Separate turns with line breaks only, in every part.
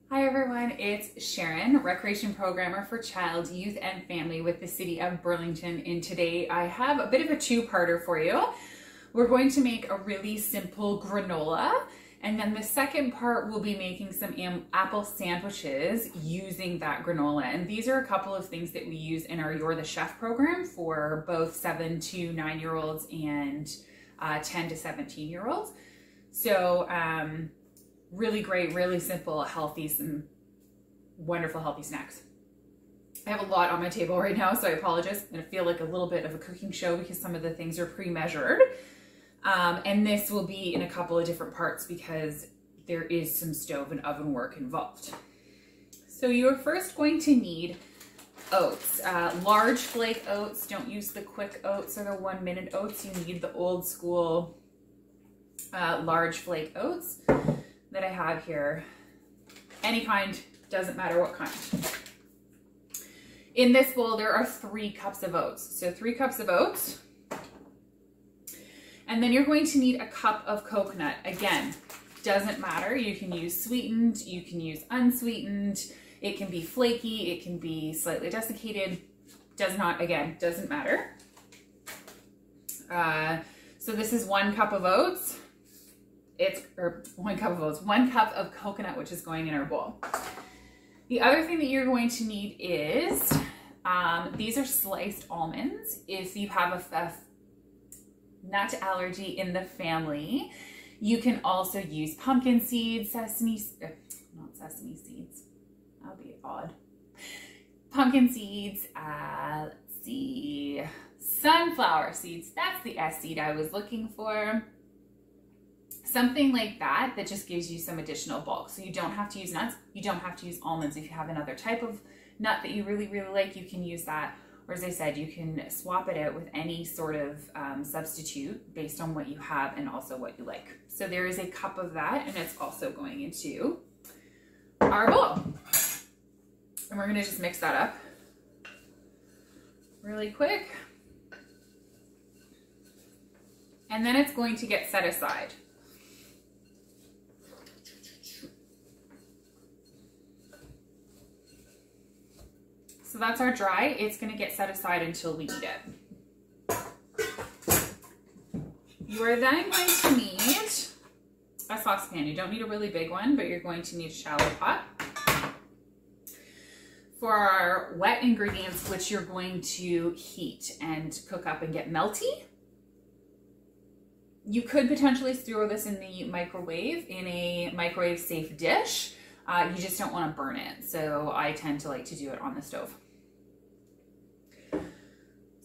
Hi everyone, it's Sharon, Recreation Programmer for Child, Youth and Family with the City of Burlington, and today I have a bit of a two-parter for you. We're going to make a really simple granola, and then the second part we'll be making some apple sandwiches using that granola. And these are a couple of things that we use in our You're the Chef program for both 7 to 9-year-olds and 10 to 17-year-olds. So, really great, really simple, healthy, some wonderful healthy snacks. I have a lot on my table right now, so I apologize. I'm gonna feel like a little bit of a cooking show because some of the things are pre-measured. And this will be in a couple of different parts because there is some stove and oven work involved. So you're first going to need oats, large flake oats. Don't use the quick oats or the 1-minute oats. You need the old school large flake oats that I have here. Any kind, doesn't matter what kind. In this bowl, there are 3 cups of oats. So 3 cups of oats. And then you're going to need a cup of coconut. Again, doesn't matter. You can use sweetened, you can use unsweetened. It can be flaky, it can be slightly desiccated. Doesn't matter. So this is 1 cup of oats. 1 cup of coconut, which is going in our bowl. The other thing that you're going to need is, these are sliced almonds. If you have a nut allergy in the family, you can also use pumpkin seeds, not sesame seeds, that would be odd. Pumpkin seeds, let's see, sunflower seeds, that's the S seed I was looking for. Something like that, that just gives you some additional bulk. So you don't have to use nuts. You don't have to use almonds. If you have another type of nut that you really, really like, you can use that. Or as I said, you can swap it out with any sort of substitute based on what you have and also what you like. So there is a cup of that, and it's also going into our bowl. And we're gonna just mix that up really quick. And then it's going to get set aside. So that's our dry. It's going to get set aside until we eat it. You are then going to need a saucepan. You don't need a really big one, but you're going to need a shallow pot. For our wet ingredients, which you're going to heat and cook up and get melty, you could potentially throw this in the microwave in a microwave safe dish. You just don't want to burn it. So I tend to like to do it on the stove.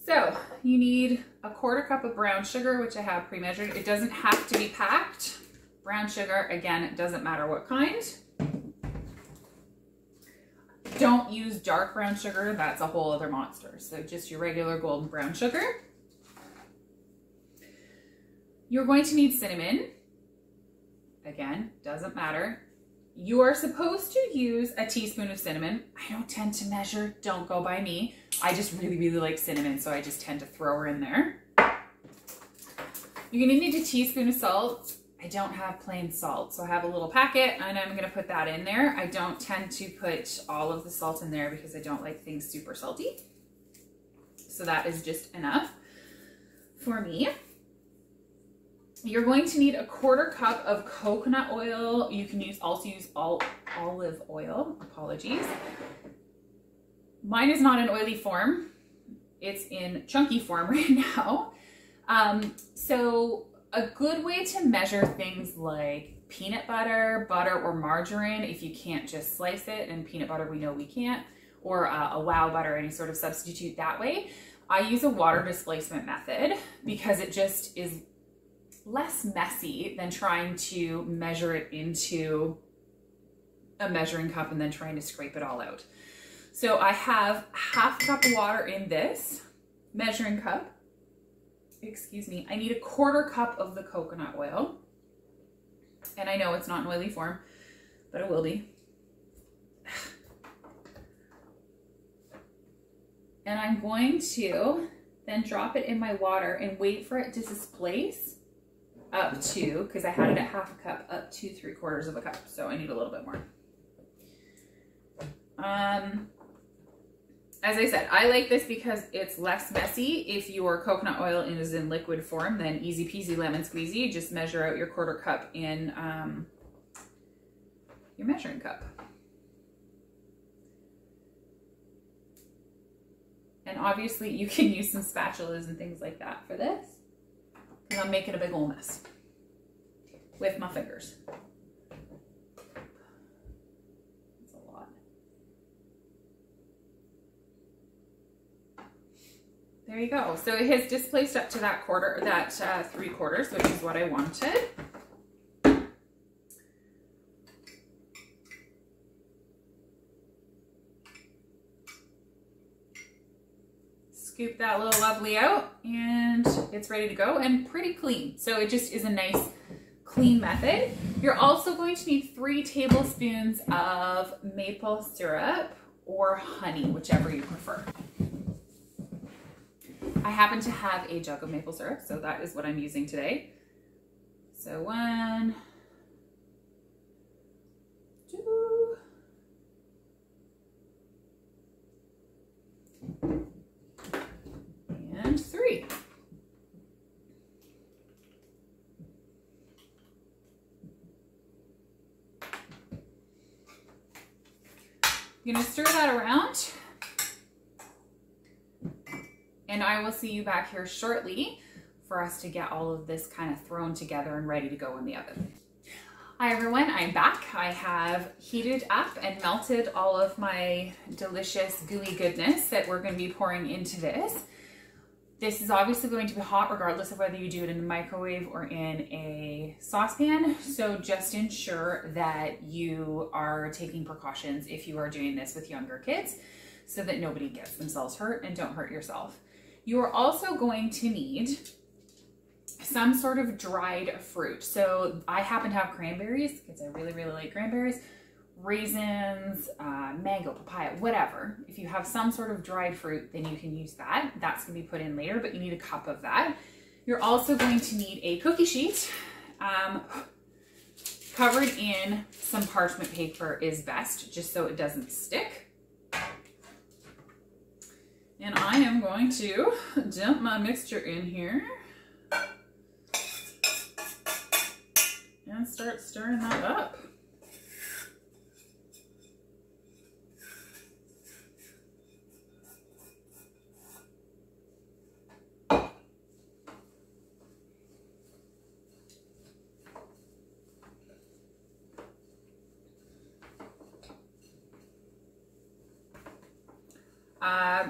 So you need a 1/4 cup of brown sugar, which I have pre-measured. It doesn't have to be packed. Brown sugar, again, it doesn't matter what kind. Don't use dark brown sugar. That's a whole other monster. So just your regular golden brown sugar. You're going to need cinnamon. Again, doesn't matter. You are supposed to use a teaspoon of cinnamon. I don't tend to measure, don't go by me. I just really, really like cinnamon, so I just tend to throw her in there. You're gonna need a teaspoon of salt. I don't have plain salt, so I have a little packet and I'm gonna put that in there. I don't tend to put all of the salt in there because I don't like things super salty. So that is just enough for me. You're going to need a 1/4 cup of coconut oil. You can also use olive oil, apologies. Mine is not in oily form. It's in chunky form right now. So a good way to measure things like peanut butter, butter, or margarine, if you can't just slice it, and peanut butter we know we can't, or a wow butter, any sort of substitute that way. I use a water displacement method because it just is less messy than trying to measure it into a measuring cup and then trying to scrape it all out. So I have 1/2 cup of water in this measuring cup. Excuse me. I need a 1/4 cup of the coconut oil. And I know it's not in oily form, but it will be. And I'm going to then drop it in my water and wait for it to displace up to, because I had it at 1/2 cup, up to 3/4 of a cup. So I need a little bit more. As I said, I like this because it's less messy. If your coconut oil is in liquid form, then easy peasy lemon squeezy. Just measure out your 1/4 cup in your measuring cup. And obviously you can use some spatulas and things like that for this, because I'm making a big old mess with my fingers. That's a lot. There you go. So it has displaced up to that 3/4, which is what I wanted. Scoop that little lovely out, and it's ready to go, and pretty clean. So it just is a nice clean method. You're also going to need 3 tablespoons of maple syrup or honey, whichever you prefer. I happen to have a jug of maple syrup, so that is what I'm using today. So 1, 2, and 3. I'm going to stir that around, and I will see you back here shortly for us to get all of this kind of thrown together and ready to go in the oven. Hi everyone, I'm back. I have heated up and melted all of my delicious gooey goodness that we're going to be pouring into this. This is obviously going to be hot regardless of whether you do it in the microwave or in a saucepan. So just ensure that you are taking precautions if you are doing this with younger kids so that nobody gets themselves hurt, and don't hurt yourself. You are also going to need some sort of dried fruit. So I happen to have cranberries because I really, really like cranberries. Raisins, mango, papaya, whatever. If you have some sort of dried fruit, then you can use that. That's going to be put in later, but you need a cup of that. You're also going to need a cookie sheet. Covered in some parchment paper is best, just so it doesn't stick. And I am going to dump my mixture in here and start stirring that up.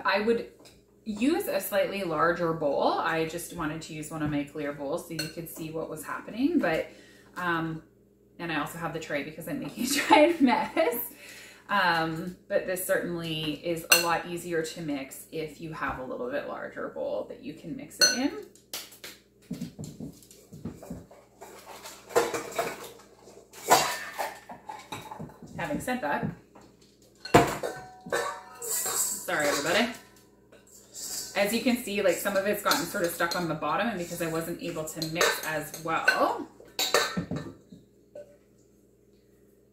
I would use a slightly larger bowl. I just wanted to use one of my clear bowls so you could see what was happening, but and I also have the tray because I'm making a giant mess. But this certainly is a lot easier to mix if you have a little bit larger bowl that you can mix it in. Having said that, sorry everybody. As you can see, like some of it's gotten sort of stuck on the bottom, and because I wasn't able to mix as well,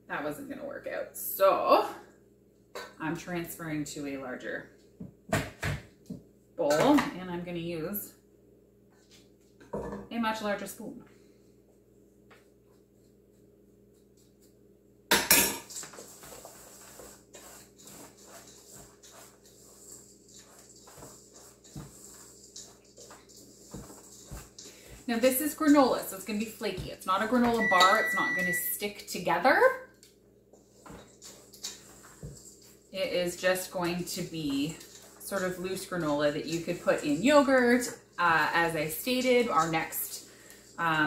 that wasn't going to work out. So I'm transferring to a larger bowl, and I'm going to use a much larger spoon. Now this is granola, so it's going to be flaky. It's not a granola bar. It's not going to stick together. It is just going to be sort of loose granola that you could put in yogurt. As I stated, our next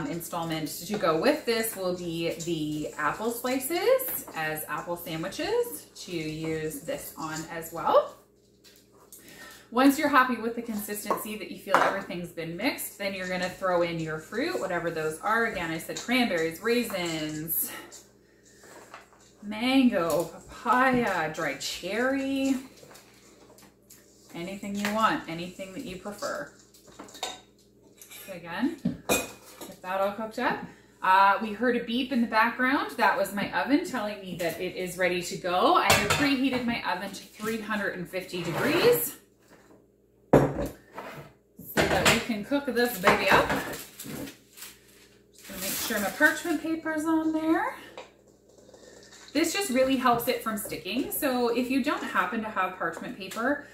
installment to go with this will be the apple slices as apple sandwiches to use this on as well. Once you're happy with the consistency that you feel everything's been mixed, then you're going to throw in your fruit, whatever those are. Again, I said cranberries, raisins, mango, papaya, dried cherry, anything you want, anything that you prefer. So again, get that all cooked up. We heard a beep in the background. That was my oven telling me that it is ready to go. I have preheated my oven to 350 degrees so that we can cook this baby up. Just gonna make sure my parchment paper's on there. This just really helps it from sticking. So if you don't happen to have parchment paper,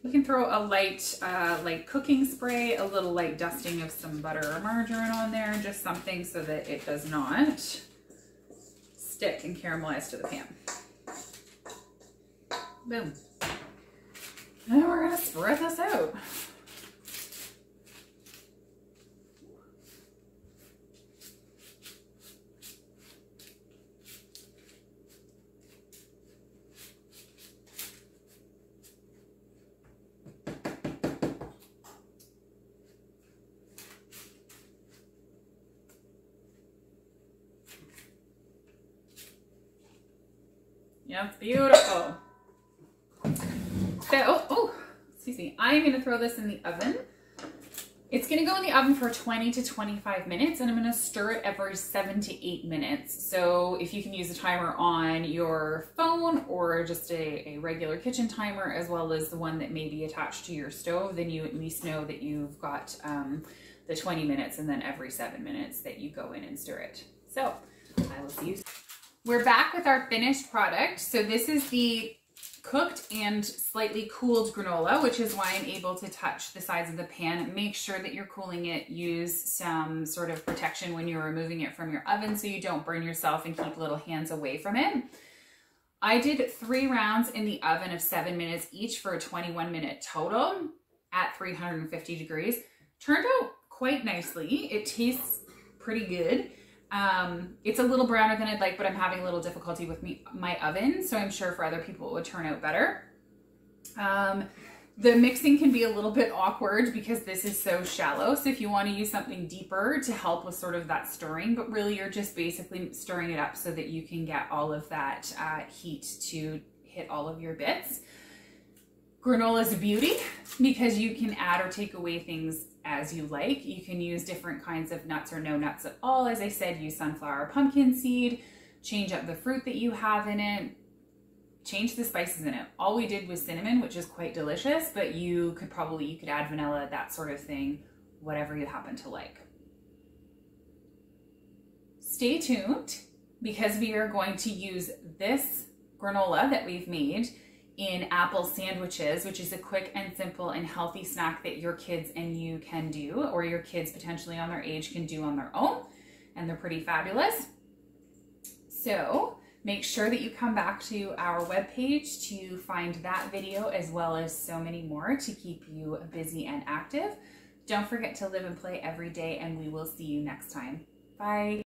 you can throw a light like cooking spray, a little light dusting of some butter or margarine on there, just something so that it does not stick and caramelize to the pan. Boom. Now we're gonna spread this out. Yeah, beautiful. So, excuse me. I'm going to throw this in the oven. It's going to go in the oven for 20 to 25 minutes, and I'm going to stir it every 7 to 8 minutes. So if you can use a timer on your phone or just a regular kitchen timer, as well as the one that may be attached to your stove, then you at least know that you've got the 20 minutes, and then every 7 minutes that you go in and stir it. So I will see you. We're back with our finished product. So this is the cooked and slightly cooled granola, which is why I'm able to touch the sides of the pan. Make sure that you're cooling it. Use some sort of protection when you're removing it from your oven so you don't burn yourself, and keep little hands away from it. I did 3 rounds in the oven of 7 minutes each for a 21-minute total at 350 degrees. Turned out quite nicely. It tastes pretty good. It's a little browner than I'd like, but I'm having a little difficulty with my oven, so I'm sure for other people it would turn out better. The mixing can be a little bit awkward because this is so shallow, so if you want to use something deeper to help with sort of that stirring, but really you're just basically stirring it up so that you can get all of that heat to hit all of your bits. Granola is a beauty because you can add or take away things as you like. You can use different kinds of nuts or no nuts at all. As I said, use sunflower or pumpkin seed, change up the fruit that you have in it, change the spices in it. All we did was cinnamon, which is quite delicious, but you could add vanilla, that sort of thing, whatever you happen to like. Stay tuned because we are going to use this granola that we've made in apple sandwiches, which is a quick and simple and healthy snack that your kids and you can do, or your kids potentially on their age can do on their own, and they're pretty fabulous. So make sure that you come back to our webpage to find that video, as well as so many more to keep you busy and active. Don't forget to live and play every day, and we will see you next time. Bye.